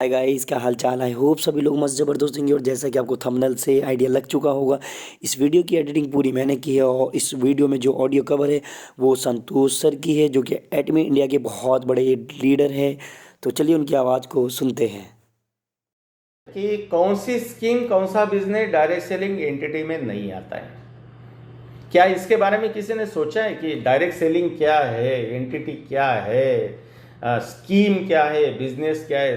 Hi guys, क्या हाल चाल। I hope सभी लोग मस्त ज़बरदस्त होंगे। और जैसा कि आपको थंबनेल से आइडिया लग चुका होगा, इस वीडियो की एडिटिंग पूरी मैंने की है। और इस वीडियो में जो ऑडियो कवर है वो संतोष सर की है, जो कि एटमी इंडिया के बहुत बड़े लीडर हैं। तो चलिए उनकी आवाज़ को सुनते हैं। कि कौन सी स्कीम कौन सा बिजनेस डायरेक्ट सेलिंग एंटिटी में नहीं आता है। क्या इसके बारे में किसी ने सोचा है कि डायरेक्ट सेलिंग क्या है, एंटिटी क्या है, स्कीम क्या है, बिजनेस क्या है,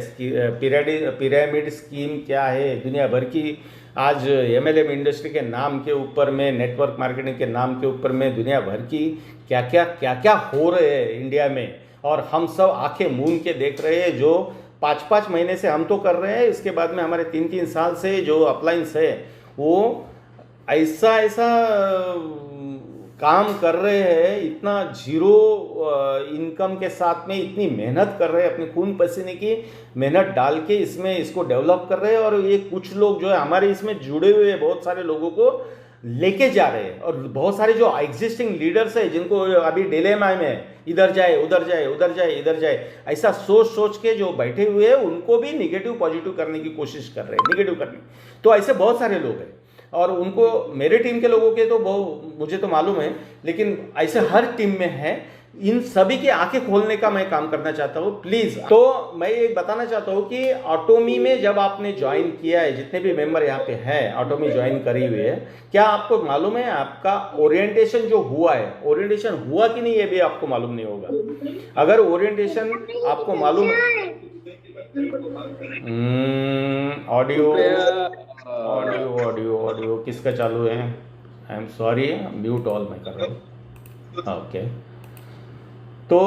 पिरामिड स्कीम क्या है। दुनिया भर की आज एमएलएम इंडस्ट्री के नाम के ऊपर में, नेटवर्क मार्केटिंग के नाम के ऊपर में दुनिया भर की क्या क्या हो रहे हैं इंडिया में, और हम सब आंखें मूंद के देख रहे हैं। जो 5-5 महीने से हम तो कर रहे हैं, इसके बाद में हमारे 3-3 साल से जो अपलाइंस है वो ऐसा ऐसा काम कर रहे हैं, इतना जीरो इनकम के साथ में इतनी मेहनत कर रहे हैं, अपने खून पसीने की मेहनत डाल के इसमें इसको डेवलप कर रहे हैं। और ये कुछ लोग जो है हमारे इसमें जुड़े हुए बहुत सारे लोगों को लेके जा रहे हैं। और बहुत सारे जो एग्जिस्टिंग लीडर्स है जिनको अभी डिलेमा में इधर जाए उधर जाए, उधर जाए इधर जाए, ऐसा सोच सोच के जो बैठे हुए हैं उनको भी निगेटिव पॉजिटिव करने की कोशिश कर रहे हैं, निगेटिव करने। तो ऐसे बहुत सारे लोग हैं, और उनको मेरे टीम के लोगों के तो बहुत मुझे तो मालूम है, लेकिन ऐसे हर टीम में है। इन सभी की आंखें खोलने का मैं काम करना चाहता हूँ प्लीज। तो मैं ये बताना चाहता हूँ कि ऑटोमी में जब आपने ज्वाइन किया है, जितने भी मेंबर यहाँ पे हैं ऑटोमी ज्वाइन करी हुई है, क्या आपको मालूम है आपका ओरिएंटेशन जो हुआ है, ओरिएंटेशन हुआ कि नहीं ये भी आपको मालूम नहीं होगा। अगर ओरिएंटेशन आपको मालूम है, ऑडियो ऑडियो ऑडियो ऑडियो किसका चालू है। I am sorry, mute all मैं कर रहा हूँ। ओके, तो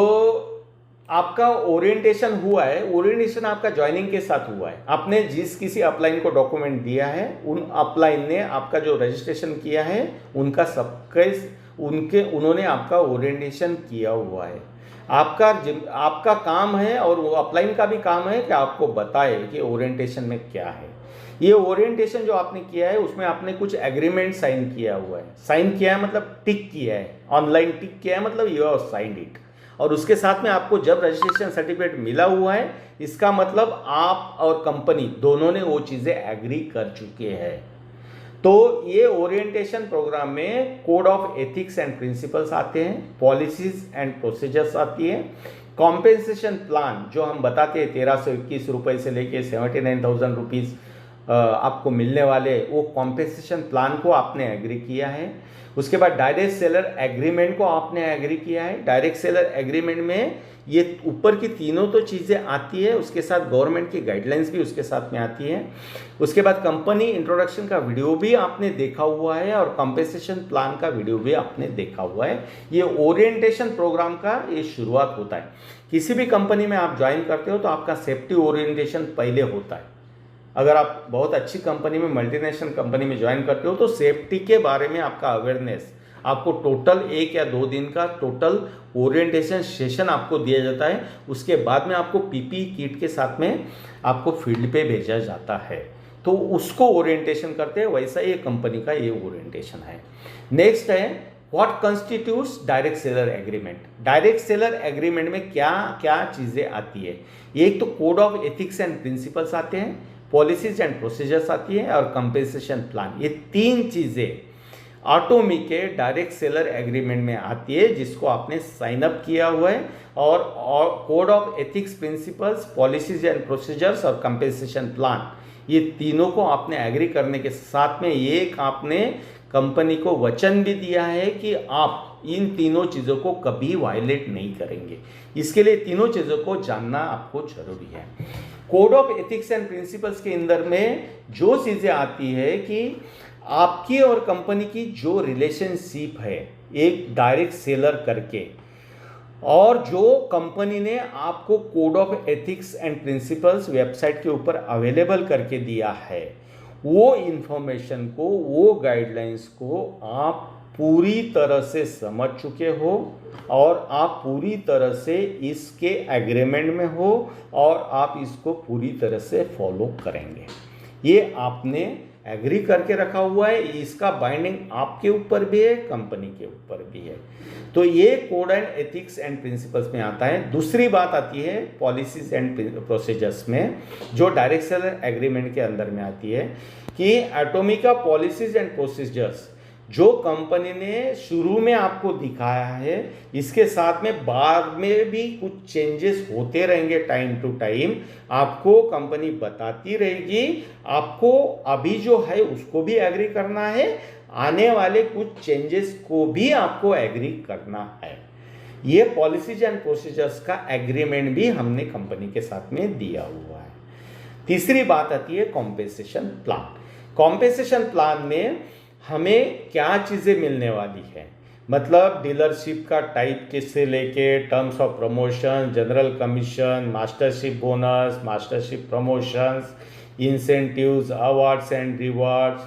आपका ओरिएंटेशन हुआ है, ओरिएंटेशन आपका ज्वाइनिंग के साथ हुआ है। आपने जिस किसी अपलाइन को डॉक्यूमेंट दिया है, उन अपलाइन ने आपका जो रजिस्ट्रेशन किया है उनका सबके उनके उन्होंने आपका ओरिएंटेशन किया हुआ है। आपका काम है, और वो अपलाइन का भी काम है कि आपको बताए कि ओरिएंटेशन में क्या है। ये ओरिएंटेशन जो आपने किया है उसमें आपने कुछ एग्रीमेंट साइन किया हुआ है। साइन किया है मतलब टिक किया है, ऑनलाइन टिक किया है मतलब यू हैव साइंड इट। और उसके साथ में आपको जब रजिस्ट्रेशन सर्टिफिकेट मिला हुआ है, इसका मतलब आप और कंपनी दोनों ने वो चीज़ें एग्री कर चुके हैं। तो ये ओरिएंटेशन प्रोग्राम में code of ethics and principles आते हैं, पॉलिसीज एंड प्रोसीजर्स आती है, कॉम्पेंसेशन प्लान जो हम बताते हैं 1321 रुपये से लेके 79,000 रुपीज़ आपको मिलने वाले, वो कॉम्पेंसेशन प्लान को आपने एग्री किया है। उसके बाद डायरेक्ट सेलर एग्रीमेंट को आपने एग्री किया है। डायरेक्ट सेलर एग्रीमेंट में ये ऊपर की तीनों तो चीज़ें आती है, उसके साथ गवर्नमेंट की गाइडलाइंस भी उसके साथ में आती है। उसके बाद कंपनी इंट्रोडक्शन का वीडियो भी आपने देखा हुआ है, और कॉम्पेंसेशन प्लान का वीडियो भी आपने देखा हुआ है। ये ओरिएंटेशन प्रोग्राम का ये शुरुआत होता है। किसी भी कंपनी में आप ज्वाइन करते हो तो आपका सेफ्टी ओरिएंटेशन पहले होता है। अगर आप बहुत अच्छी कंपनी में, मल्टीनेशनल कंपनी में ज्वाइन करते हो तो सेफ्टी के बारे में आपका अवेयरनेस, आपको टोटल 1 या 2 दिन का टोटल ओरिएंटेशन सेशन आपको दिया जाता है। उसके बाद में आपको पीपी किट के साथ में आपको फील्ड पे भेजा जाता है, तो उसको ओरिएंटेशन करते हैं। वैसा ये कंपनी का ये ओरिएंटेशन है। नेक्स्ट है what constitutes direct seller agreement. Direct seller agreement में क्या क्या चीज़ें आती है। एक तो code of ethics and principles आते हैं, पॉलिसीज एंड प्रोसीजर्स आती है, और कंपेंसेशन प्लान। ये 3 चीज़ें ऑटोमी के डायरेक्ट सेलर एग्रीमेंट में आती है, जिसको आपने साइन अप किया हुआ है। और code of ethics, principles, policies and procedures और कंपेंसेशन प्लान, ये तीनों को आपने एग्री करने के साथ में एक आपने कंपनी को वचन भी दिया है कि आप इन तीनों चीज़ों को कभी वायलेट नहीं करेंगे। इसके लिए तीनों चीज़ों को जानना आपको जरूरी है। Code of ethics and principles के अंदर में जो चीज़ें आती है कि आपकी और कंपनी की जो रिलेशनशिप है एक डायरेक्ट सेलर करके, और जो कंपनी ने आपको code of ethics and principles website के ऊपर अवेलेबल करके दिया है, वो इंफॉर्मेशन को, वो गाइडलाइंस को आप पूरी तरह से समझ चुके हो, और आप पूरी तरह से इसके एग्रीमेंट में हो, और आप इसको पूरी तरह से फॉलो करेंगे। ये आपने एग्री करके रखा हुआ है, इसका बाइंडिंग आपके ऊपर भी है, कंपनी के ऊपर भी है। तो ये code and ethics and principles में आता है। दूसरी बात आती है पॉलिसीज एंड प्रोसीजर्स में, जो डायरेक्ट सेलर एग्रीमेंट के अंदर में आती है कि एटॉमिक का पॉलिसीज एंड प्रोसीजर्स जो कंपनी ने शुरू में आपको दिखाया है, इसके साथ में बाद में भी कुछ चेंजेस होते रहेंगे टाइम टू टाइम, आपको कंपनी बताती रहेगी। आपको अभी जो है उसको भी एग्री करना है, आने वाले कुछ चेंजेस को भी आपको एग्री करना है। ये पॉलिसीज एंड प्रोसीजर्स का एग्रीमेंट भी हमने कंपनी के साथ में दिया हुआ है। तीसरी बात आती है कॉम्पेंसेशन प्लान। कॉम्पेंसेशन प्लान में हमें क्या चीज़ें मिलने वाली है, मतलब डीलरशिप का टाइप किससे लेके terms of promotion, general commission, mastership bonus, mastership promotions, incentives, awards and rewards,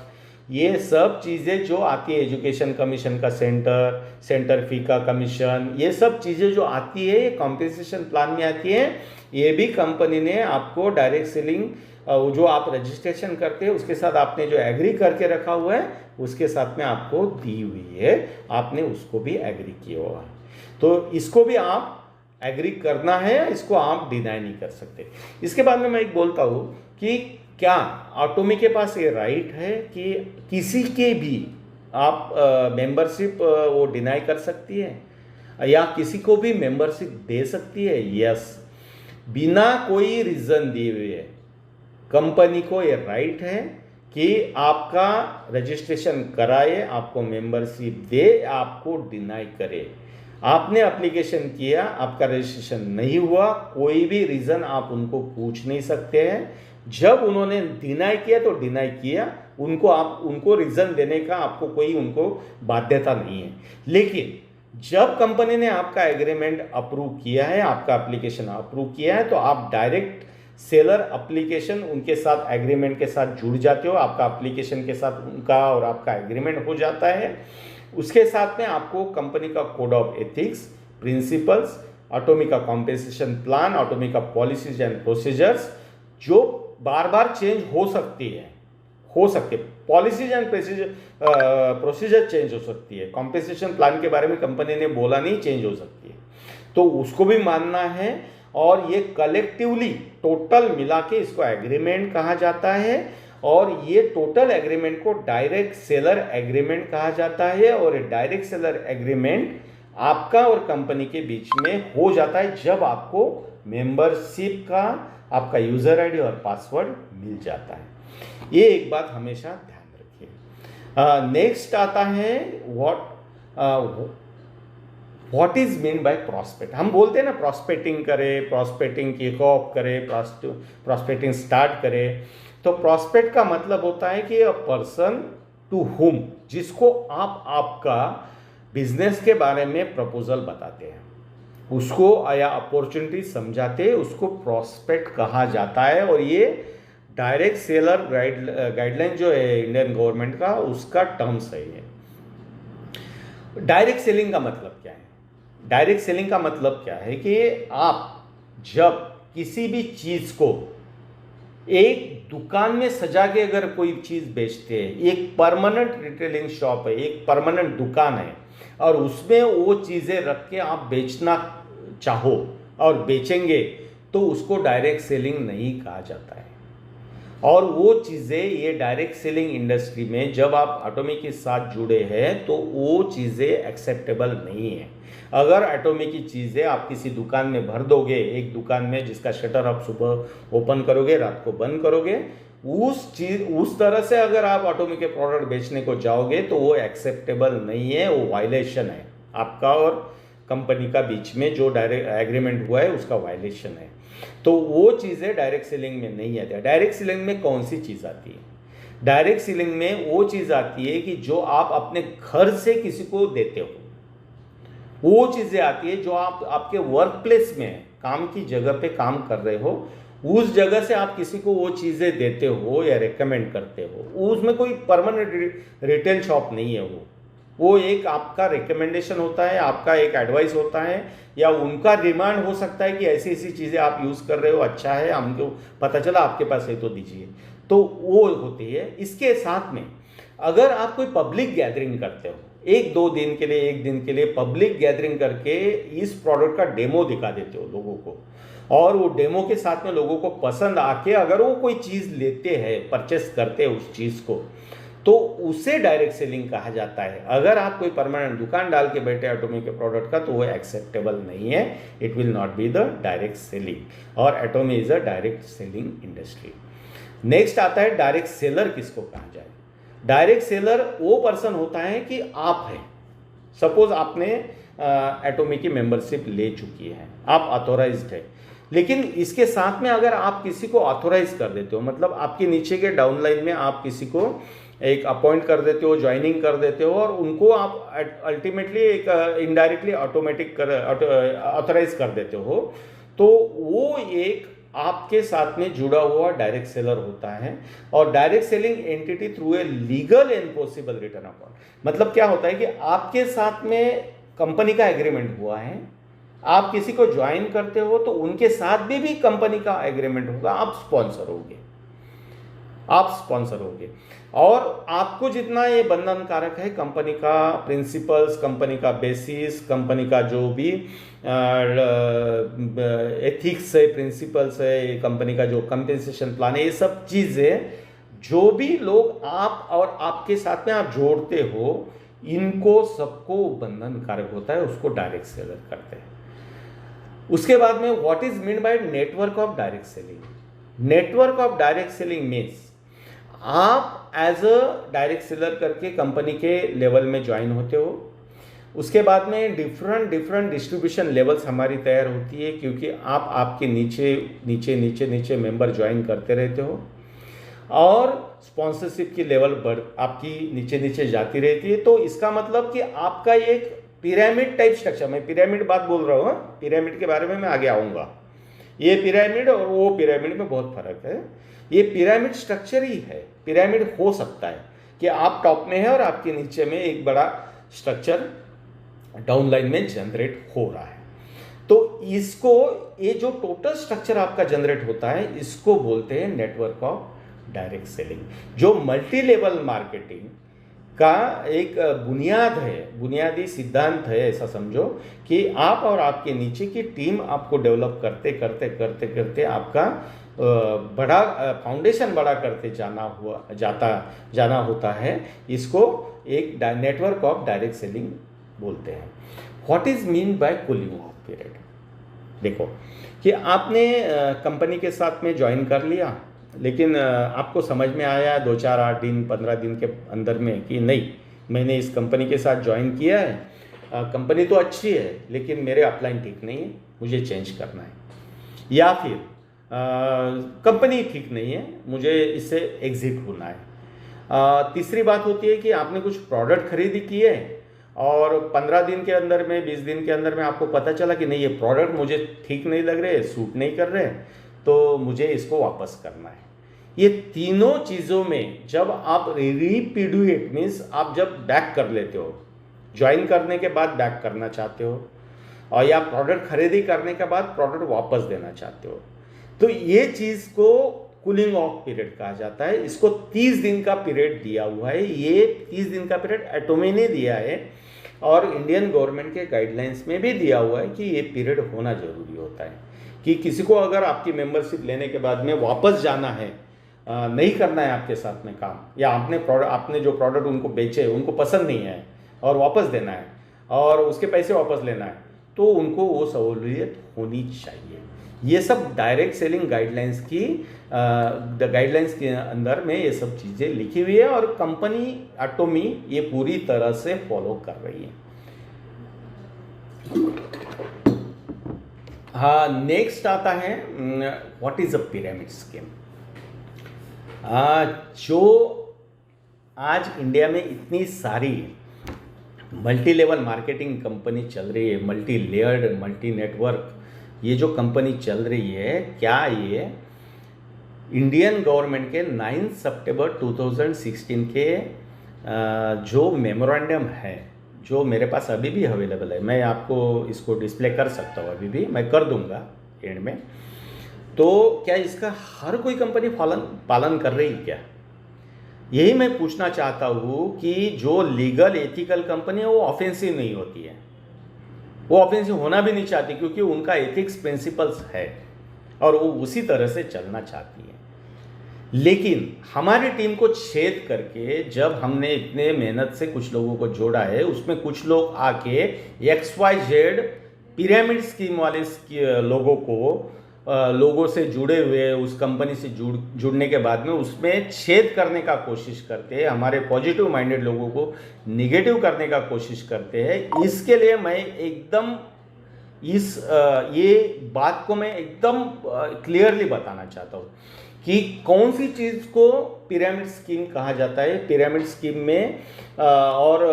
ये सब चीज़ें जो आती है, एजुकेशन कमीशन का सेंटर फी का कमीशन, ये सब चीज़ें जो आती है ये कॉम्पेंसेशन प्लान में आती है। ये भी कंपनी ने आपको डायरेक्ट सेलिंग जो आप रजिस्ट्रेशन करते हैं उसके साथ आपने जो एग्री करके रखा हुआ है उसके साथ में आपको दी हुई है, आपने उसको भी एग्री किया हुआ है। तो इसको भी आप एग्री करना है, इसको आप डिनाई नहीं कर सकते। इसके बाद में मैं एक बोलता हूँ कि क्या ऑटोमी के पास ये राइट है कि किसी के भी आप मेंबरशिप वो डिनाई कर सकती है या किसी को भी मेंबरशिप दे सकती है? यस, बिना कोई रीज़न दिए हुए कंपनी को ये राइट है कि आपका रजिस्ट्रेशन कराए, आपको मेंबरशिप दे, आपको डिनाई करे। आपने एप्लीकेशन किया, आपका रजिस्ट्रेशन नहीं हुआ, कोई भी रीज़न आप उनको पूछ नहीं सकते हैं। जब उन्होंने डिनाई किया तो डिनाई किया, उनको रीज़न देने का आपको कोई उनको बाध्यता नहीं है। लेकिन जब कंपनी ने आपका एग्रीमेंट अप्रूव किया है, आपका एप्लीकेशन अप्रूव किया है, तो आप डायरेक्ट सेलर एप्लीकेशन उनके साथ एग्रीमेंट के साथ जुड़ जाते हो, आपका एप्लीकेशन के साथ उनका और आपका एग्रीमेंट हो जाता है। उसके साथ में आपको कंपनी का code of ethics, principles, otomy का कॉम्पेंसेशन प्लान, ऑटोमी का पॉलिसीज एंड प्रोसीजर्स जो बार बार चेंज हो सकती है, पॉलिसीज एंड प्रोसीजर चेंज हो सकती है। कॉम्पेंसेशन प्लान के बारे में कंपनी ने बोला नहीं, चेंज हो सकती है, तो उसको भी मानना है। और ये कलेक्टिवली टोटल मिला के इसको एग्रीमेंट कहा जाता है, और ये टोटल एग्रीमेंट को डायरेक्ट सेलर एग्रीमेंट कहा जाता है। और डायरेक्ट सेलर एग्रीमेंट आपका और कंपनी के बीच में हो जाता है जब आपको मेंबरशिप का आपका यूजर आईडी और पासवर्ड मिल जाता है। ये एक बात हमेशा ध्यान रखिए। नेक्स्ट आता है what is mean by prospect. हम बोलते हैं ना प्रॉस्पेक्टिंग करे, प्रॉस्पेक्टिंग किक ऑफ करे, प्रॉस्पेक्टिंग स्टार्ट करे। तो प्रॉस्पेक्ट का मतलब होता है कि अ पर्सन टू हुम, जिसको आप आपका बिजनेस के बारे में प्रपोजल बताते हैं, उसको या अपॉर्चुनिटी समझाते हैं, उसको प्रॉस्पेक्ट कहा जाता है। और ये डायरेक्ट सेलर गाइडलाइन जो है इंडियन गवर्नमेंट का, उसका टर्म्स है ये। डायरेक्ट सेलिंग का मतलब क्या है? डायरेक्ट सेलिंग का मतलब क्या है कि आप जब किसी भी चीज को एक दुकान में सजा के अगर कोई चीज बेचते हैं, एक परमानेंट रिटेलिंग शॉप है, एक परमानेंट दुकान है, और उसमें वो चीजें रख के आप बेचना चाहो और बेचेंगे, तो उसको डायरेक्ट सेलिंग नहीं कहा जाता है। और वो चीज़ें ये डायरेक्ट सेलिंग इंडस्ट्री में जब आप एटॉमी के साथ जुड़े हैं तो वो चीज़ें एक्सेप्टेबल नहीं है। अगर एटॉमी की चीज़ें आप किसी दुकान में भर दोगे, एक दुकान में जिसका शटर आप सुबह ओपन करोगे, रात को बंद करोगे, उस तरह से अगर आप एटॉमी के प्रोडक्ट बेचने को जाओगे तो वो एक्सेप्टेबल नहीं है, वो वायलेशन है आपका और कंपनी का बीच में जो डायरेक्ट एग्रीमेंट हुआ है उसका वायलेशन है। तो वो चीज़ें डायरेक्ट सेलिंग में नहीं आती है। डायरेक्ट सेलिंग में कौन सी चीज़ आती है? डायरेक्ट सेलिंग में वो चीज़ आती है कि जो आप अपने घर से किसी को देते हो, वो चीज़ें आती है जो आप आपके वर्क प्लेस में, काम की जगह पे काम कर रहे हो, उस जगह से आप किसी को वो चीज़ें देते हो या रेकमेंड करते हो। उसमें कोई परमानेंट रिटेल शॉप नहीं है, वो एक आपका रिकमेंडेशन होता है, आपका एक एडवाइस होता है, या उनका डिमांड हो सकता है कि ऐसी ऐसी चीज़ें आप यूज़ कर रहे हो, अच्छा है, हमको पता चला आपके पास है तो दीजिए। तो वो होती है। इसके साथ में अगर आप कोई पब्लिक गैदरिंग करते हो, एक दो दिन के लिए, एक दिन के लिए पब्लिक गैदरिंग करके इस प्रोडक्ट का डेमो दिखा देते हो लोगों को, और वो डेमो के साथ में लोगों को पसंद आके अगर वो कोई चीज़ लेते हैं, परचेस करते हैं उस चीज़ को, तो उसे डायरेक्ट सेलिंग कहा जाता है। अगर आप कोई परमानेंट दुकान डाल के बैठे एटोमी के प्रोडक्ट का, तो वो एक्सेप्टेबल नहीं है, it will not be the direct selling, और Atomy is a direct selling industry. Next आता है डायरेक्ट सेलर किसको कहा जाए। डायरेक्ट सेलर वो पर्सन होता है कि आप हैं, सपोज आपने एटोमी की मेंबरशिप ले चुकी है, आप ऑथोराइज्ड है, लेकिन इसके साथ में अगर आप किसी को ऑथोराइज कर देते हो, मतलब आपके नीचे के डाउनलाइन में आप किसी को एक अपॉइंट कर देते हो, ज्वाइनिंग कर देते हो, और उनको आप अल्टीमेटली एक इनडायरेक्टली ऑटोमेटिक ऑथोराइज कर देते हो, तो वो एक आपके साथ में जुड़ा हुआ डायरेक्ट सेलर होता है। और direct selling entity through a legal and possible return upon, मतलब क्या होता है कि आपके साथ में कंपनी का एग्रीमेंट हुआ है, आप किसी को ज्वाइन करते हो तो उनके साथ भी कंपनी का एग्रीमेंट होगा, आप स्पॉन्सर होगे, और आपको जितना ये बंधनकारक है, कंपनी का प्रिंसिपल्स, कंपनी का बेसिस, कंपनी का जो भी एथिक्स है, प्रिंसिपल्स है, कंपनी का जो कंपेंसेशन प्लान है, ये सब चीज़ें जो भी लोग आप और आपके साथ में आप जोड़ते हो, इनको सबको बंधनकारक होता है, उसको डायरेक्ट सेलर करते हैं। उसके बाद में what is mean by network of direct selling. Network of direct selling means आप एज अ डायरेक्ट सेलर करके कंपनी के लेवल में ज्वाइन होते हो, उसके बाद में डिफरेंट डिस्ट्रीब्यूशन लेवल्स हमारी तैयार होती है, क्योंकि आप आपके नीचे मेंबर ज्वाइन करते रहते हो, और स्पॉन्सरशिप की लेवल आपकी नीचे जाती रहती है। तो इसका मतलब कि आपका एक पिरामिड टाइप स्ट्रक्चर, मैं पिरामिड बात बोल रहा हूँ, पिरामिड के बारे में मैं आगे आऊँगा। ये पिरामिड और वो पिरामिड में बहुत फर्क है। ये पिरामिड स्ट्रक्चर ही है। पिरामिड हो सकता है कि आप टॉप में है और आपके नीचे में एक बड़ा स्ट्रक्चर डाउनलाइन में जनरेट हो रहा है। तो इसको, ये जो टोटल स्ट्रक्चर आपका जनरेट होता है, इसको बोलते हैं नेटवर्क ऑफ डायरेक्ट सेलिंग, जो मल्टी लेवल मार्केटिंग का एक बुनियाद है, बुनियादी सिद्धांत है। ऐसा समझो कि आप और आपके नीचे की टीम आपको डेवलप करते करते आपका बड़ा फाउंडेशन बड़ा करते जाना होता है। इसको एक नेटवर्क ऑफ डायरेक्ट सेलिंग बोलते हैं। What is mean by cooling off period. देखो कि आपने कंपनी के साथ में ज्वाइन कर लिया, लेकिन आपको समझ में आया 2, 4, 8 दिन 15 दिन के अंदर में कि नहीं, मैंने इस कंपनी के साथ ज्वाइन किया है, कंपनी तो अच्छी है लेकिन मेरे अपलाइन ठीक नहीं है, मुझे चेंज करना है, या फिर कंपनी ठीक नहीं है, मुझे इससे एग्जिट होना है। तीसरी बात होती है कि आपने कुछ प्रोडक्ट खरीदी की है और 15 दिन के अंदर में, 20 दिन के अंदर में आपको पता चला कि नहीं, ये प्रोडक्ट मुझे ठीक नहीं लग रहे, सूट नहीं कर रहे, तो मुझे इसको वापस करना है। ये तीनों चीज़ों में जब आप रिपीड्यूएट मीन्स आप जब बैक कर लेते हो, ज्वाइन करने के बाद बैक करना चाहते हो, और या प्रोडक्ट खरीदी करने के बाद प्रोडक्ट वापस देना चाहते हो, तो ये चीज़ को कूलिंग ऑफ पीरियड कहा जाता है। इसको 30 दिन का पीरियड दिया हुआ है। ये 30 दिन का पीरियड एटोमी ने दिया है और इंडियन गवर्नमेंट के गाइडलाइंस में भी दिया हुआ है कि ये पीरियड होना जरूरी होता है, कि किसी को अगर आपकी मेंबरशिप लेने के बाद में वापस जाना है, नहीं करना है आपके साथ में काम, या आपने जो प्रोडक्ट उनको बेचे उनको पसंद नहीं है और वापस देना है और उसके पैसे वापस लेना है, तो उनको वो सहूलियत होनी चाहिए। ये सब डायरेक्ट सेलिंग गाइडलाइंस के अंदर में ये सब चीज़ें लिखी हुई है और कंपनी एटोमी ये पूरी तरह से फॉलो कर रही है। हाँ, नेक्स्ट आता है what is a pyramid scheme. जो आज इंडिया में इतनी सारी मल्टी लेवल मार्केटिंग कंपनी चल रही है, मल्टी लेयर्ड, मल्टी नेटवर्क, ये जो कंपनी चल रही है, क्या ये इंडियन गवर्नमेंट के 9 सितंबर 2016 के जो मेमोरेंडम है, जो मेरे पास अभी भी अवेलेबल है, मैं आपको इसको डिस्प्ले कर सकता हूँ, अभी भी मैं कर दूंगा एंड में। तो क्या इसका हर कोई कंपनी पालन कर रही है क्या? यही मैं पूछना चाहता हूँ कि जो लीगल एथिकल कंपनी है वो ऑफेंसिव नहीं होती है, वो ऑफेंसिव होना भी नहीं चाहती, क्योंकि उनका एथिक्स प्रिंसिपल्स है और वो उसी तरह से चलना चाहती है। लेकिन हमारी टीम को छेद करके जब हमने इतने मेहनत से कुछ लोगों को जोड़ा है, उसमें कुछ लोग आके XYZ पिरामिड स्कीम वाले लोगों को लोगों से जुड़े हुए उस कंपनी से जुड़ने के बाद में उसमें छेद करने का कोशिश करते हैं, हमारे पॉजिटिव माइंडेड लोगों को निगेटिव करने का कोशिश करते हैं। इसके लिए मैं एकदम ये बात को मैं एकदम क्लियरली बताना चाहता हूँ कि कौन सी चीज़ को पिरामिड स्कीम कहा जाता है। पिरामिड स्कीम में और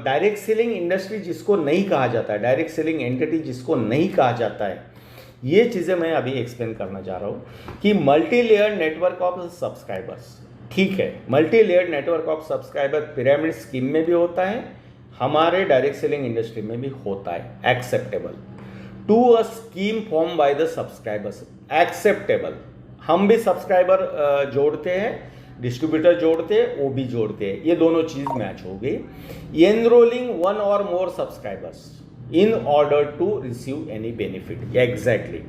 डायरेक्ट सेलिंग इंडस्ट्री जिसको नहीं कहा जाता है, डायरेक्ट सेलिंग एंटिटी जिसको नहीं कहा जाता है, ये चीज़ें मैं अभी एक्सप्लेन करना चाह रहा हूँ कि multi layered network of subscribers, ठीक है, multi layered network of subscriber pyramid scheme में भी होता है, हमारे डायरेक्ट सेलिंग इंडस्ट्री में भी होता है। Acceptable to a scheme form by the subscribers, acceptable. हम भी सब्सक्राइबर जोड़ते हैं, डिस्ट्रीब्यूटर जोड़ते हैं, वो भी जोड़ते हैं, ये दोनों चीज़ मैच हो गई। Enrolling one or more subscribers in order to receive any benefit, exactly,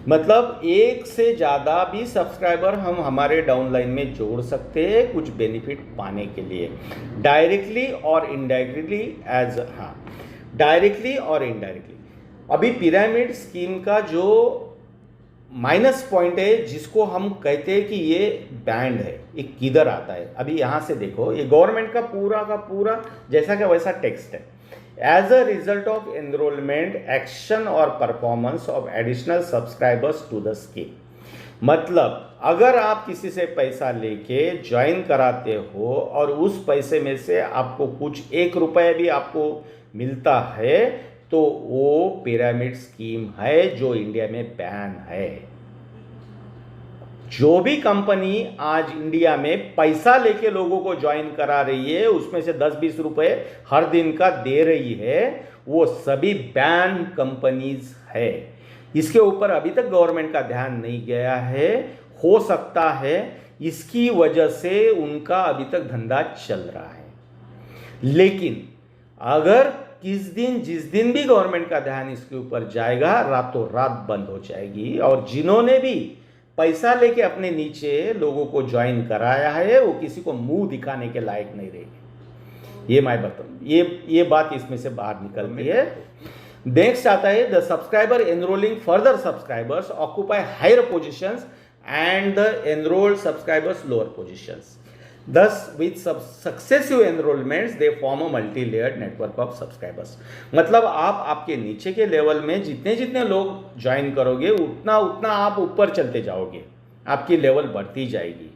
मतलब एक से ज़्यादा भी सब्सक्राइबर हम हमारे डाउनलाइन में जोड़ सकते हैं कुछ बेनिफिट पाने के लिए, डायरेक्टली और इनडायरेक्टली डायरेक्टली और इनडायरेक्टली। अभी पिरामिड स्कीम का जो माइनस पॉइंट है जिसको हम कहते हैं कि ये बैंड है, ये किधर आता है? अभी यहाँ से देखो, ये गवर्नमेंट का पूरा जैसा कि वैसा टेक्स्ट है। As a result of enrollment, action or performance of additional subscribers to the scheme, मतलब अगर आप किसी से पैसा लेके ज्वाइन कराते हो और उस पैसे में से आपको कुछ ₹1 भी आपको मिलता है तो वो पिरामिड स्कीम है जो इंडिया में बैन है। जो भी कंपनी आज इंडिया में पैसा लेके लोगों को ज्वाइन करा रही है, उसमें से 10-20 रुपए हर दिन का दे रही है, वो सभी बैन कंपनीज है। इसके ऊपर अभी तक गवर्नमेंट का ध्यान नहीं गया है, हो सकता है इसकी वजह से उनका अभी तक धंधा चल रहा है। लेकिन अगर जिस दिन भी गवर्नमेंट का ध्यान इसके ऊपर जाएगा, रातों रात बंद हो जाएगी, और जिन्होंने भी पैसा लेके अपने नीचे लोगों को ज्वाइन कराया है वो किसी को मुंह दिखाने के लायक नहीं रहेगी। ये मैं बताऊँ, ये बात इसमें से बाहर निकलती है। नेक्स्ट आता है the subscriber enrolling further subscribers occupy higher positions and the enrolled subscribers lower positions, thus with successive enrollments they form a multi-layered network of subscribers। मतलब आप आपके नीचे के लेवल में जितने लोग ज्वाइन करोगे उतना आप ऊपर चलते जाओगे, आपकी लेवल बढ़ती जाएगी।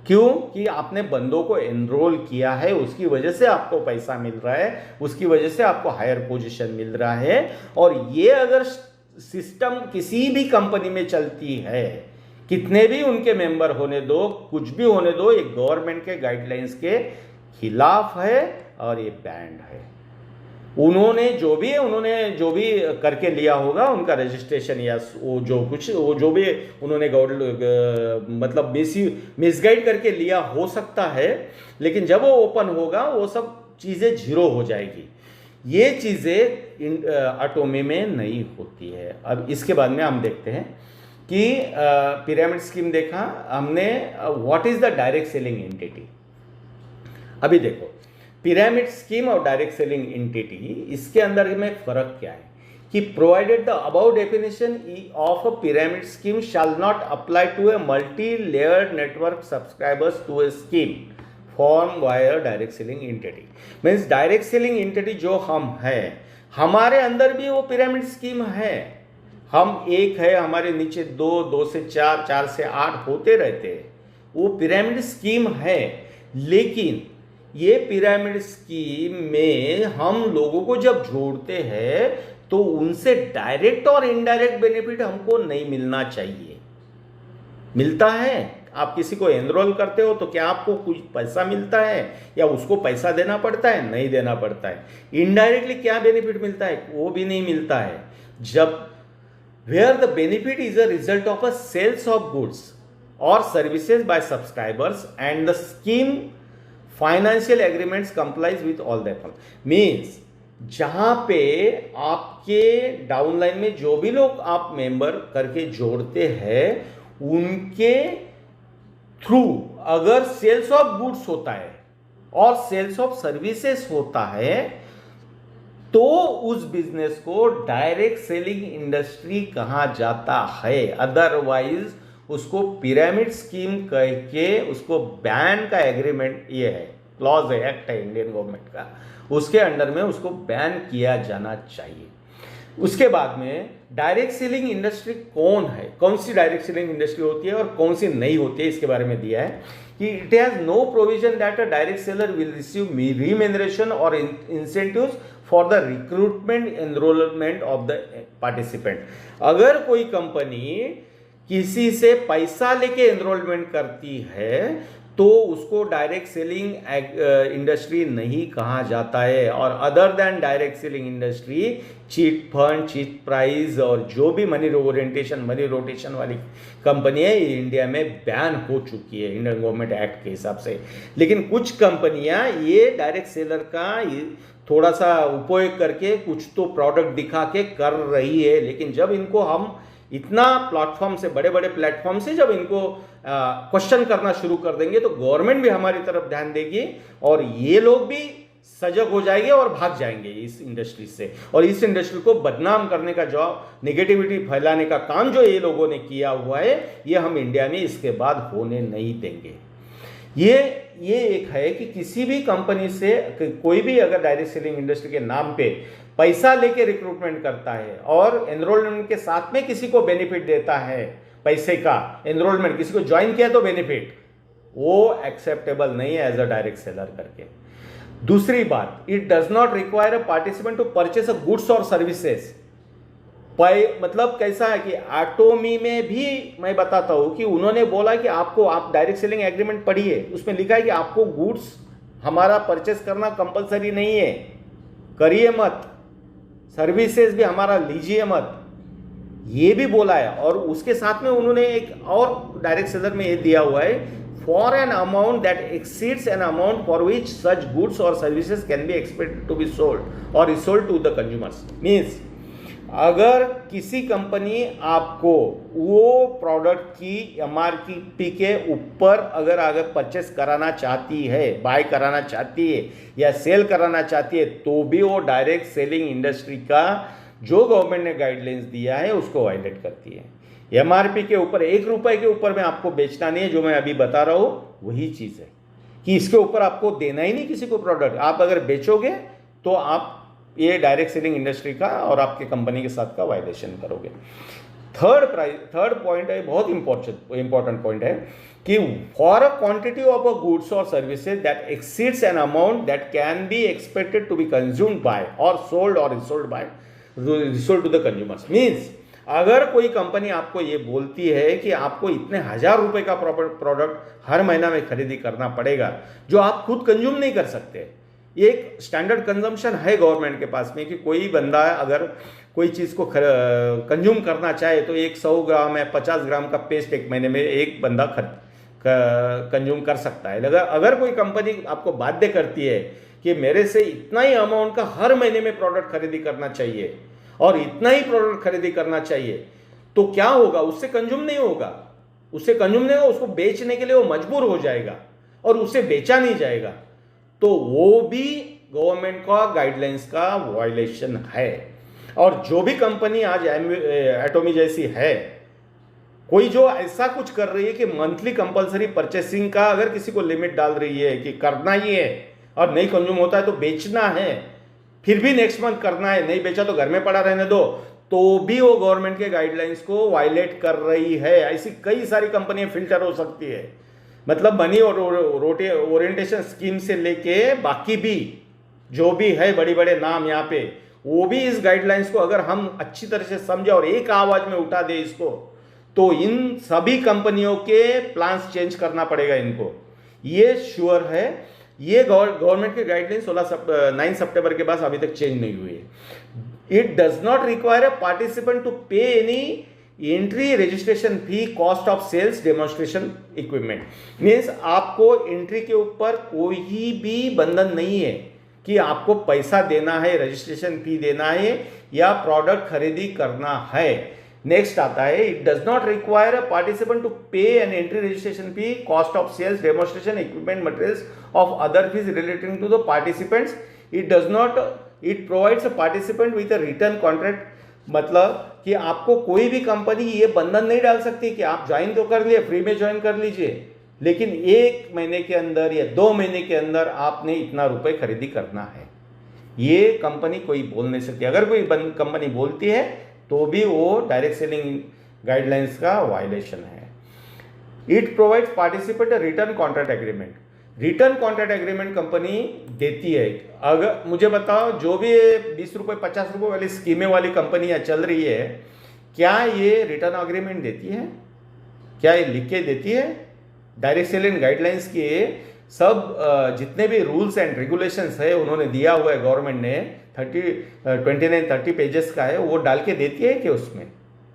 क्यों? कि आपने बंदों को एनरोल किया है, उसकी वजह से आपको पैसा मिल रहा है, उसकी वजह से आपको हायर पोजीशन मिल रहा है। और ये अगर सिस्टम किसी भी कंपनी में चलती है, कितने भी उनके मेंबर होने दो, कुछ भी होने दो, ये गवर्नमेंट के गाइडलाइंस के खिलाफ है और ये बैंड है। उन्होंने जो भी करके लिया होगा, उनका रजिस्ट्रेशन या वो जो भी उन्होंने मतलब मिसगाइड करके लिया हो सकता है, लेकिन जब वो ओपन होगा वो सब चीज़ें जीरो हो जाएगी। ये चीज़ें एटोमी में नहीं होती है। अब इसके बाद में हम देखते हैं कि पिरामिड स्कीम देखा हमने, what is the direct selling entity. अभी देखो पिरामिड स्कीम और डायरेक्ट सेलिंग एंटिटी, इसके अंदर में फर्क क्या है कि provided the above definition of a pyramid scheme shall not apply to a multi layered network subscribers to a scheme form by a direct selling entity. Means direct selling entity जो हम है, हमारे अंदर भी वो पिरामिड स्कीम है। हम एक है, हमारे नीचे 2 से 4, 4 से 8 होते रहते हैं, वो पिरामिड स्कीम है। लेकिन ये पिरामिड स्कीम में हम लोगों को जब जोड़ते हैं तो उनसे डायरेक्ट और इनडायरेक्ट बेनिफिट हमको नहीं मिलना चाहिए। मिलता है? आप किसी को एनरोल करते हो तो क्या आपको कुछ पैसा मिलता है या उसको पैसा देना पड़ता है? नहीं देना पड़ता है। इनडायरेक्टली क्या बेनिफिट मिलता है? वो भी नहीं मिलता है। जब where the benefit is a result of a sales of goods or services by subscribers and the scheme financial agreements complies with all that means जहां पे आपके डाउनलाइन में जो भी लोग आप मेंबर करके जोड़ते हैं उनके थ्रू अगर सेल्स ऑफ गुड्स होता है और सेल्स ऑफ सर्विसेज होता है तो उस बिजनेस को डायरेक्ट सेलिंग इंडस्ट्री कहा जाता है। अदरवाइज उसको पिरामिड स्कीम कह के उसको बैन का एग्रीमेंट ये है, क्लॉज है, एक्ट है इंडियन गवर्नमेंट का, उसके अंडर में उसको बैन किया जाना चाहिए। उसके बाद में डायरेक्ट सेलिंग इंडस्ट्री कौन है, कौन सी डायरेक्ट सेलिंग इंडस्ट्री होती है और कौन सी नहीं होती है, इसके बारे में दिया है कि it has no provision that a direct seller will receive remuneration और incentives for the recruitment enrolment of the participant. अगर कोई कंपनी किसी से पैसा लेके एनरोलमेंट करती है तो उसको डायरेक्ट सेलिंग इंडस्ट्री नहीं कहा जाता है। और other than direct selling industry chit fund, cheat price और जो भी मनी रोटेशन वाली कंपनी है ये इंडिया में बैन हो चुकी है इंडियन गवर्नमेंट एक्ट के हिसाब से। लेकिन कुछ कंपनियां ये डायरेक्ट सेलर का थोड़ा सा उपयोग करके कुछ तो प्रोडक्ट दिखा के कर रही है, लेकिन जब इनको हम इतना प्लेटफॉर्म से, बड़े बड़े प्लेटफॉर्म से जब इनको क्वेश्चन करना शुरू कर देंगे तो गवर्नमेंट भी हमारी तरफ ध्यान देगी और ये लोग भी सजग हो जाएंगे और भाग जाएंगे इस इंडस्ट्री से। और इस इंडस्ट्री को बदनाम करने का जो नेगेटिविटी फैलाने का काम जो ये लोगों ने किया हुआ है ये हम इंडिया में इसके बाद होने नहीं देंगे। ये एक है कि किसी भी कंपनी से कोई भी अगर डायरेक्ट सेलिंग इंडस्ट्री के नाम पे पैसा लेके रिक्रूटमेंट करता है और एनरोलमेंट के साथ में किसी को बेनिफिट देता है, पैसे का एनरोलमेंट, किसी को ज्वाइन किया तो बेनिफिट, वो एक्सेप्टेबल नहीं है एज अ डायरेक्ट सेलर करके। दूसरी बात, it does not require a participant to purchase a goods और सर्विसेज। मतलब कैसा है कि एटोमी में भी मैं बताता हूं कि उन्होंने बोला कि आपको, आप डायरेक्ट सेलिंग एग्रीमेंट पढ़िए, उसमें लिखा है कि आपको गुड्स हमारा परचेस करना कंपलसरी नहीं है, करिए मत, सर्विसेज भी हमारा लीजिए मत, ये भी बोला है। और उसके साथ में उन्होंने एक और डायरेक्ट सेलर में ये दिया हुआ है, for an amount that exceeds an amount for which such goods और services can be expected to be sold और resold to the consumers. Means अगर किसी कंपनी आपको वो प्रोडक्ट की एमआरपी के ऊपर अगर परचेस कराना चाहती है, बाय कराना चाहती है या सेल कराना चाहती है तो भी वो डायरेक्ट सेलिंग इंडस्ट्री का जो गवर्नमेंट ने गाइडलाइंस दिया है उसको वायलेट करती है। एमआरपी के ऊपर ₹1 के ऊपर में आपको बेचना नहीं है, जो मैं अभी बता रहा हूं वही चीज़ है कि इसके ऊपर आपको देना ही नहीं किसी को प्रोडक्ट। आप अगर बेचोगे तो आप ये डायरेक्ट सेलिंग इंडस्ट्री का और आपके कंपनी के साथ का वायलेशन करोगे। थर्ड पॉइंट है, बहुत इंपॉर्टेंट पॉइंट है कि for a quantity of a goods और services that exceeds an amount that can be expected to be consumed by और सोल्ड और resold to the consumers. Means अगर कोई कंपनी आपको ये बोलती है कि आपको इतने ₹1000 का प्रोडक्ट हर महीना में खरीदी करना पड़ेगा जो आप खुद कंज्यूम नहीं कर सकते, एक स्टैंडर्ड कंजम्पशन है गवर्नमेंट के पास में कि कोई बंदा अगर कोई चीज़ को कंज्यूम करना चाहे तो 100 ग्राम या 50 ग्राम का पेस्ट एक महीने में एक बंदा कंज्यूम कर सकता है। अगर कोई कंपनी आपको बाध्य करती है कि मेरे से इतना ही अमाउंट का हर महीने में प्रोडक्ट खरीदी करना चाहिए और इतना ही प्रोडक्ट खरीदी करना चाहिए तो क्या होगा, उससे कंज्यूम नहीं होगा, उसको बेचने के लिए वो मजबूर हो जाएगा और उसे बेचा नहीं जाएगा, तो वो भी गवर्नमेंट का गाइडलाइंस का वायलेशन है। और जो भी कंपनी आज एटोमी जैसी है, कोई जो ऐसा कुछ कर रही है कि मंथली कंपलसरी परचेसिंग का अगर किसी को लिमिट डाल रही है कि करना ही है और नहीं कंज्यूम होता है तो बेचना है, फिर भी नेक्स्ट मंथ करना है, नहीं बेचा तो घर में पड़ा रहने दो, तो भी वो गवर्नमेंट के गाइडलाइंस को वायलेट कर रही है। ऐसी कई सारी कंपनियां फिल्टर हो सकती है, मतलब मनी और ओरिएंटेशन स्कीम से लेके बाकी भी जो भी है बड़े बड़े नाम यहाँ पे, वो भी इस गाइडलाइंस को अगर हम अच्छी तरह से समझे और एक आवाज में उठा दे इसको, तो इन सभी कंपनियों के प्लान्स चेंज करना पड़ेगा इनको, ये श्योर है। ये गवर्नमेंट के गाइडलाइंस 9 सितंबर के बाद अभी तक चेंज नहीं हुई है। It does not require a participant to pay any entry registration fee, cost of sales, demonstration equipment. Means आपको एंट्री के ऊपर कोई भी बंधन नहीं है कि आपको पैसा देना है, रजिस्ट्रेशन फी देना है या प्रोडक्ट खरीदी करना है। नेक्स्ट आता है, it does not require a participant to pay an entry registration fee, cost of sales, demonstration equipment, materials of other fees relating to the participants. It provides a participant with a return contract. मतलब कि आपको कोई भी company ये बंधन नहीं डाल सकती कि आप ज्वाइन तो कर लिए, फ्री में ज्वाइन कर लीजिए, लेकिन 1 महीने के अंदर या 2 महीने के अंदर आपने इतना रुपए खरीदी करना है। ये कंपनी कोई बोल नहीं सकती। अगर कोई कंपनी बोलती है तो भी वो डायरेक्ट सेलिंग गाइडलाइंस का वायलेशन है। It provides participant return contract agreement. Return contract agreement company देती है। अगर मुझे बताओ, जो भी 20 रुपये 50 रुपये वाली स्कीमें वाली कंपनियां चल रही है, क्या ये रिटर्न एग्रीमेंट देती है? क्या ये लिख के देती है? डायरेक्ट सेलिंग गाइडलाइंस के सब जितने भी रूल्स एंड रेगुलेशंस है उन्होंने दिया हुआ है, गवर्नमेंट ने 29-30 पेजेस का है, वो डाल के देती है कि उसमें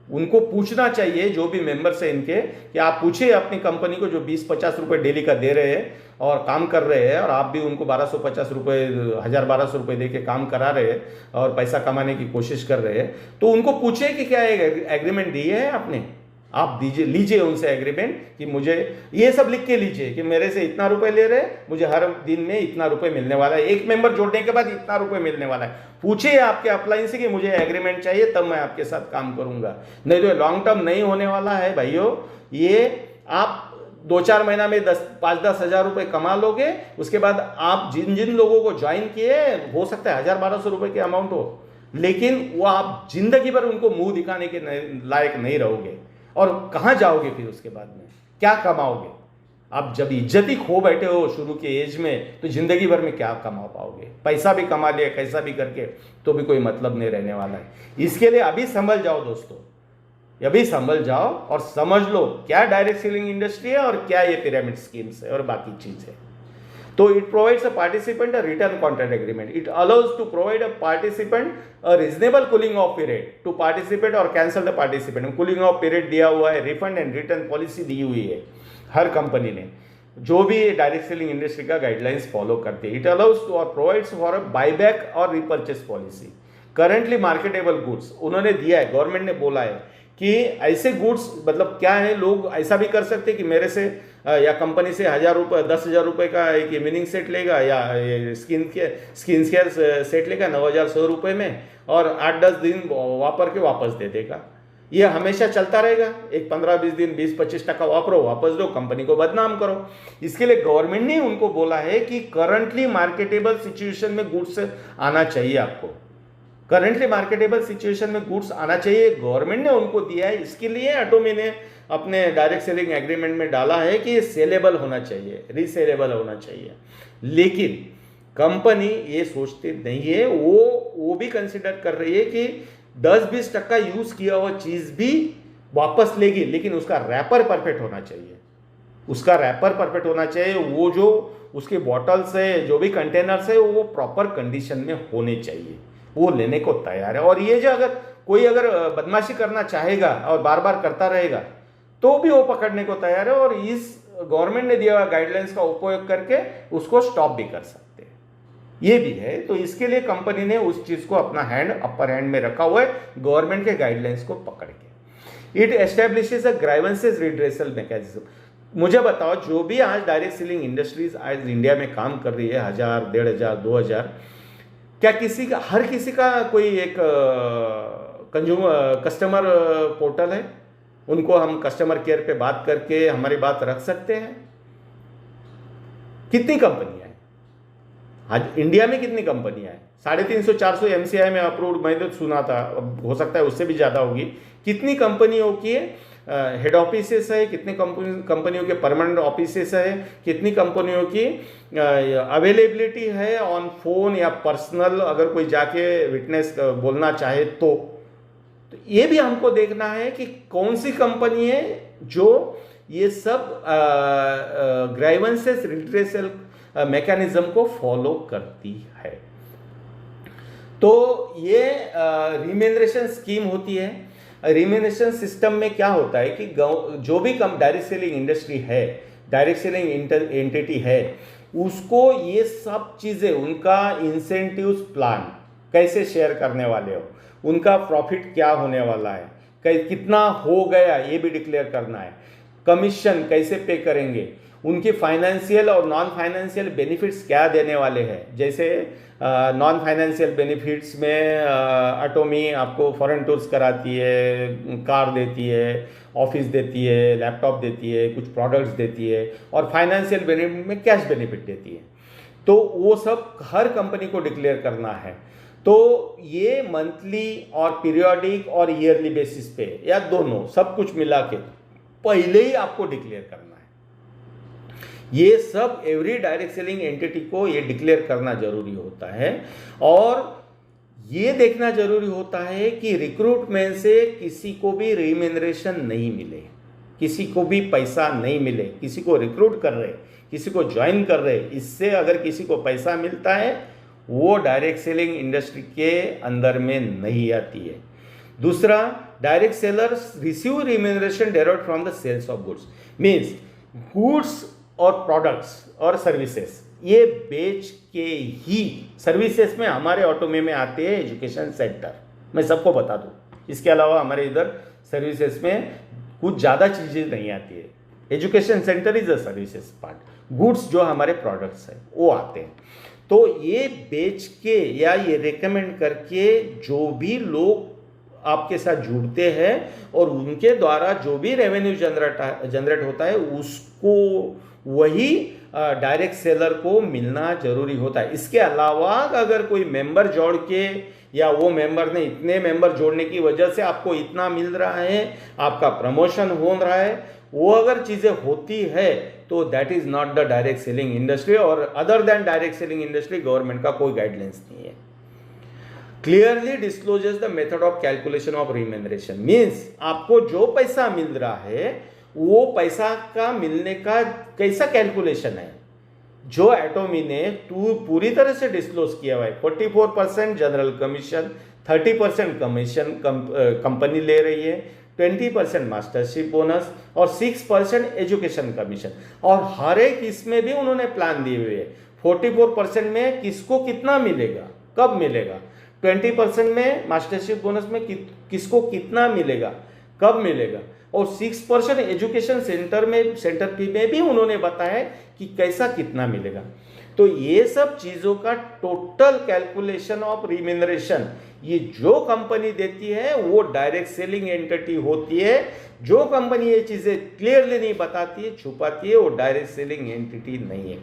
उनको पूछना चाहिए जो भी मेंबर्स हैं इनके, कि आप पूछिए अपनी कंपनी को जो 20-50 रुपये डेली का दे रहे हैं और काम कर रहे हैं, और आप भी उनको 1250 रुपये 1200 रुपये दे के काम करा रहे हैं और पैसा कमाने की कोशिश कर रहे हैं, तो उनको पूछिए कि क्या एग्रीमेंट दी है आपने। आप दीजिए, लीजिए उनसे एग्रीमेंट कि मुझे ये सब लिख के लीजिए कि मेरे से इतना रुपए ले रहे, मुझे हर दिन में इतना रुपए मिलने वाला है, एक मेंबर जोड़ने के बाद इतना रुपए मिलने वाला है। पूछिए आपके अपलाइन से कि मुझे एग्रीमेंट चाहिए, तब मैं आपके साथ काम करूंगा। नहीं तो लॉन्ग टर्म नहीं होने वाला है भाइयों। ये आप 2-4 महीना में 5-10 हज़ार रुपये कमा लोगे, उसके बाद आप जिन जिन लोगों को ज्वाइन किए, हो सकता है 1000-1200 रुपये की अमाउंट हो, लेकिन वो आप जिंदगी भर उनको मुंह दिखाने के लायक नहीं रहोगे। और कहाँ जाओगे फिर उसके बाद में, क्या कमाओगे? आप जब इज्जत ही खो बैठे हो शुरू के एज में, तो जिंदगी भर में क्या कमा पाओगे? पैसा भी कमा लिया कैसा भी करके, तो भी कोई मतलब नहीं रहने वाला है। इसके लिए अभी संभल जाओ दोस्तों, अभी संभल जाओ और समझ लो क्या डायरेक्ट सेलिंग इंडस्ट्री है और क्या ये पिरामिड स्कीम्स है और बाकी चीज है। तो it provides a participant a return contract agreement. It allows to provide a participant a reasonable cooling off period to participate और cancel the participant. Cooling off period दिया हुआ है, रिफंड एंड रिटर्न पॉलिसी दी हुई है हर company ने, जो भी डायरेक्ट सेलिंग इंडस्ट्री का गाइडलाइंस फॉलो करते हैं। इट अलाउज टू और प्रोवाइड्स फॉर अ बायबैक और repurchase policy. Currently marketable goods उन्होंने दिया है, गवर्नमेंट ने बोला है कि ऐसे गुड्स, मतलब क्या है, लोग ऐसा भी कर सकते कि मेरे से या कंपनी से 1000 रुपये 10,000 रुपये का एक इवनिंग सेट लेगा या स्किन केयर सेट लेगा 9100 रुपये में, और 8-10 दिन वापर के वापस दे देगा। ये हमेशा चलता रहेगा। एक 15-20 दिन 20-25% वापरो, वापस दो, कंपनी को बदनाम करो। इसके लिए गवर्नमेंट ने उनको बोला है कि करंटली मार्केटेबल सिचुएशन में गुड्स आना चाहिए। आपको करंटली मार्केटेबल सिचुएशन में गुड्स आना चाहिए, गवर्नमेंट ने उनको दिया है। इसके लिए एटोमी ने अपने डायरेक्ट सेलिंग एग्रीमेंट में डाला है कि सेलेबल होना चाहिए, रीसेलेबल होना चाहिए। लेकिन कंपनी ये सोचती नहीं है, वो भी कंसिडर कर रही है कि 10-20% यूज किया हुआ चीज भी वापस लेगी, लेकिन उसका रैपर परफेक्ट होना चाहिए। उसका रैपर परफेक्ट होना चाहिए। वो जो उसके बॉटल्स है, जो भी कंटेनर्स है, वो प्रॉपर कंडीशन में होने चाहिए। वो लेने को तैयार है। और ये जो अगर कोई बदमाशी करना चाहेगा और बार बार करता रहेगा, तो भी वो पकड़ने को तैयार है, और इस गवर्नमेंट ने दिया हुआ गाइडलाइंस का उपयोग करके उसको स्टॉप भी कर सकते हैं। ये भी है। तो इसके लिए कंपनी ने उस चीज को अपना अपर हैंड में रखा हुआ है, गवर्नमेंट के गाइडलाइंस को पकड़ के। It establishes a grievances redressal mechanism. मुझे बताओ, जो भी आज डायरेक्ट सेलिंग इंडस्ट्रीज आज इंडिया में काम कर रही है, 1000, 1500, 2000, क्या हर किसी का कोई एक कस्टमर पोर्टल है? उनको हम कस्टमर केयर पे बात करके हमारी बात रख सकते हैं? कितनी कंपनियां हैं आज इंडिया में? कितनी कंपनियां हैं? 350-400 MCI में अप्रूव्ड, मैं तो सुना था, हो सकता है उससे भी ज़्यादा होगी। कितनी कंपनियों की हेड ऑफिसेस है, कितनी कंपनियों के परमानेंट ऑफिसेस है, कितनी कंपनियों की अवेलेबिलिटी है ऑन फोन या पर्सनल, अगर कोई जाके विटनेस बोलना चाहे तो ये भी हमको देखना है कि कौन सी कंपनी है जो ये सब ग्राइवेंसेस रिड्रेसल मैकेनिज्म को फॉलो करती है। तो ये रिम्यूनरेशन स्कीम होती है। रिम्यूनरेशन सिस्टम में क्या होता है कि जो भी कम डायरेक्ट सेलिंग इंडस्ट्री है, डायरेक्ट सेलिंग एंटिटी है, उसको ये सब चीज़ें, उनका इंसेंटिव्स प्लान कैसे शेयर करने वाले हो, उनका प्रॉफिट क्या होने वाला है, कितना हो गया ये भी डिक्लेयर करना है, कमीशन कैसे पे करेंगे, उनकी फाइनेंशियल और नॉन फाइनेंशियल बेनिफिट्स क्या देने वाले हैं। जैसे नॉन फाइनेंशियल बेनिफिट्स में अटोमी आपको फॉरेन टूर्स कराती है, कार देती है, ऑफिस देती है, लैपटॉप देती है, कुछ प्रोडक्ट्स देती है, और फाइनेंशियल बेनिफिट में कैश बेनिफिट देती है। तो वो सब हर कंपनी को डिक्लेयर करना है। तो ये मंथली और पीरियोडिक और ईयरली बेसिस पे या दोनों सब कुछ मिला के पहले ही आपको डिक्लेयर करना है। ये सब एवरी डायरेक्ट सेलिंग एंटिटी को ये डिक्लेयर करना जरूरी होता है। और ये देखना जरूरी होता है कि रिक्रूटमेंट से किसी को भी रिम्यूनरेशन नहीं मिले, किसी को भी पैसा नहीं मिले, किसी को रिक्रूट कर रहे, किसी को ज्वाइन कर रहे, इससे अगर किसी को पैसा मिलता है वो डायरेक्ट सेलिंग इंडस्ट्री के अंदर में नहीं आती है। दूसरा, direct sellers receive remuneration direct from the sales of goods, means goods और प्रोडक्ट्स और सर्विसेज ये बेच के ही, सर्विसेज में हमारे ऑटोमे में आते हैं एजुकेशन सेंटर, मैं सबको बता दूं, इसके अलावा हमारे इधर सर्विसेज में कुछ ज़्यादा चीज़ें नहीं आती है। Education centre is a services part, goods जो हमारे प्रोडक्ट्स हैं वो आते हैं। तो ये बेच के या ये रेकमेंड करके जो भी लोग आपके साथ जुड़ते हैं और उनके द्वारा जो भी रेवेन्यू जनरेट होता है उसको वही डायरेक्ट सेलर को मिलना जरूरी होता है। इसके अलावा अगर कोई मेंबर जोड़ के या वो मेंबर ने इतने मेंबर जोड़ने की वजह से आपको इतना मिल रहा है, आपका प्रमोशन हो रहा है, वो अगर चीज़ें होती है तो that is not the direct selling industry. और other than direct selling industry government का कोई गाइडलाइंस नहीं है। Clearly discloses the method of calculation of remuneration, means आपको जो पैसा मिल रहा है वो पैसा का मिलने का कैसा कैलकुलेशन है, जो एटोमी ने पूरी तरह से डिस्क्लोज किया हुआ है। 44% जनरल कमीशन, 30% कमीशन कंपनी ले रही है, 20% मास्टरशिप बोनस और 6% एजुकेशन कमीशन, और हर एक इसमें भी उन्होंने प्लान दिए हुए हैं। 44% में किसको कितना मिलेगा, कब मिलेगा, 20% में मास्टरशिप बोनस में किसको कितना मिलेगा, कब मिलेगा, और 6% एजुकेशन सेंटर फी में भी उन्होंने बताया कि कैसा कितना मिलेगा। तो ये सब चीज़ों का टोटल कैलकुलेशन ऑफ रिम्यूनरेशन ये जो कंपनी देती है वो डायरेक्ट सेलिंग एंटिटी होती है। जो कंपनी ये चीज़ें क्लियरली नहीं बताती है, छुपाती है, वो डायरेक्ट सेलिंग एंटिटी नहीं है।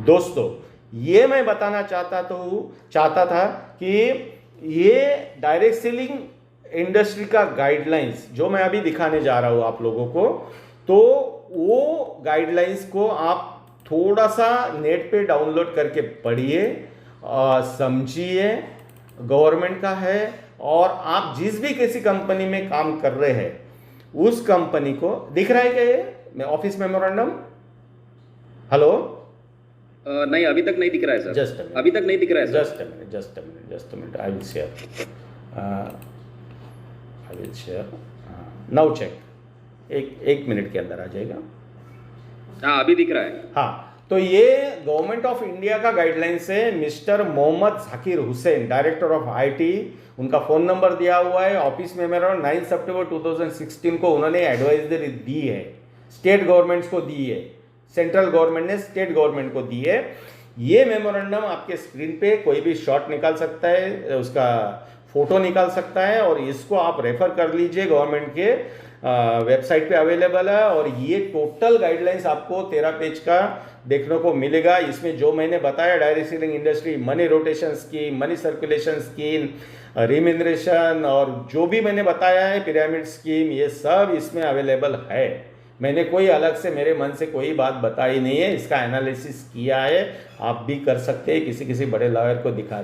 दोस्तों, ये मैं बताना चाहता था कि ये डायरेक्ट सेलिंग इंडस्ट्री का गाइडलाइंस जो मैं अभी दिखाने जा रहा हूँ आप लोगों को, तो वो गाइडलाइंस को आप थोड़ा सा नेट पे डाउनलोड करके पढ़िए, समझिए, गवर्नमेंट का है। और आप जिस भी किसी कंपनी में काम कर रहे हैं उस कंपनी को दिख रहा है क्या ये ऑफिस मेमोरेंडम? हेलो? नहीं, अभी तक नहीं दिख रहा है सर। जस्ट अभी तक नहीं दिख रहा है sir. Just a minute I will share now check. एक मिनट के अंदर आ जाएगा। हाँ, अभी दिख रहा है। हाँ, तो ये गवर्नमेंट ऑफ इंडिया का गाइडलाइंस है। Mister Mohammad Zakir Hussain, director of IT, उनका फ़ोन नंबर दिया हुआ है। ऑफिस में मेरा 9 सितंबर 2016 को उन्होंने एडवाइजरी दी है, स्टेट गवर्नमेंट्स को दी है, सेंट्रल गवर्नमेंट ने स्टेट गवर्नमेंट को दी है। ये मेमोरेंडम आपके स्क्रीन पे कोई भी शॉट निकाल सकता है, उसका फोटो निकाल सकता है, और इसको आप रेफर कर लीजिए, गवर्नमेंट के वेबसाइट पे अवेलेबल है। और ये टोटल गाइडलाइंस आपको 13 पेज का देखने को मिलेगा। इसमें जो मैंने बताया, direct selling industry, money rotation scheme, money circulation scheme, remuneration, और जो भी मैंने बताया है पिरामिड स्कीम, ये सब इसमें अवेलेबल है। मैंने कोई अलग से मेरे मन से कोई बात बताई नहीं है, इसका एनालिसिस किया है। आप भी कर सकते हैं, किसी बड़े लॉयर को दिखा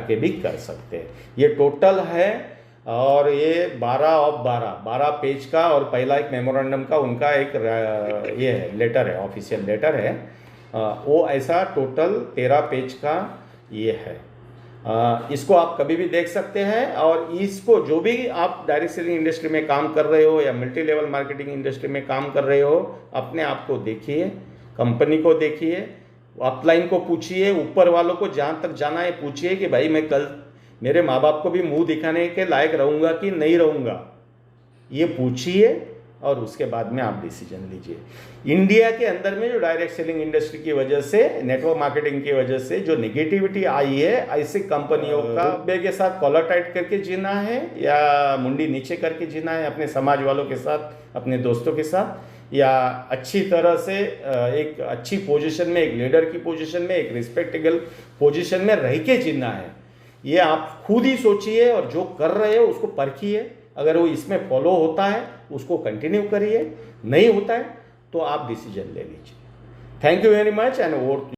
के भी कर सकते हैं। ये टोटल है, और ये 12 पेज का, और पहला एक मेमोरेंडम का उनका एक ये है, लेटर है, ऑफिशियल लेटर है, वो ऐसा टोटल 13 पेज का ये है। इसको आप कभी भी देख सकते हैं। और इसको जो भी आप डायरेक्ट सेलिंग इंडस्ट्री में काम कर रहे हो या मल्टी लेवल मार्केटिंग इंडस्ट्री में काम कर रहे हो, अपने आप को देखिए, कंपनी को देखिए, अपलाइन को पूछिए, ऊपर वालों को जहाँ तक जाना है पूछिए कि भाई मैं कल मेरे माँ बाप को भी मुंह दिखाने के लायक रहूँगा कि नहीं रहूँगा, ये पूछिए और उसके बाद में आप डिसीजन लीजिए। इंडिया के अंदर में जो डायरेक्ट सेलिंग इंडस्ट्री की वजह से, नेटवर्क मार्केटिंग की वजह से जो नेगेटिविटी आई है, ऐसी कंपनियों का रुतबे के साथ कॉलर टाइट करके जीना है या मुंडी नीचे करके जीना है अपने समाज वालों के साथ, अपने दोस्तों के साथ, या अच्छी तरह से एक अच्छी पोजीशन में, एक लीडर की पोजीशन में, एक रिस्पेक्टेबल पोजीशन में रह के जीना है, ये आप खुद ही सोचिए और जो कर रहे हो उसको परखिए। अगर वो इसमें फॉलो होता है उसको कंटिन्यू करिए, नहीं होता है तो आप डिसीजन ले लीजिए। Thank you very much and over.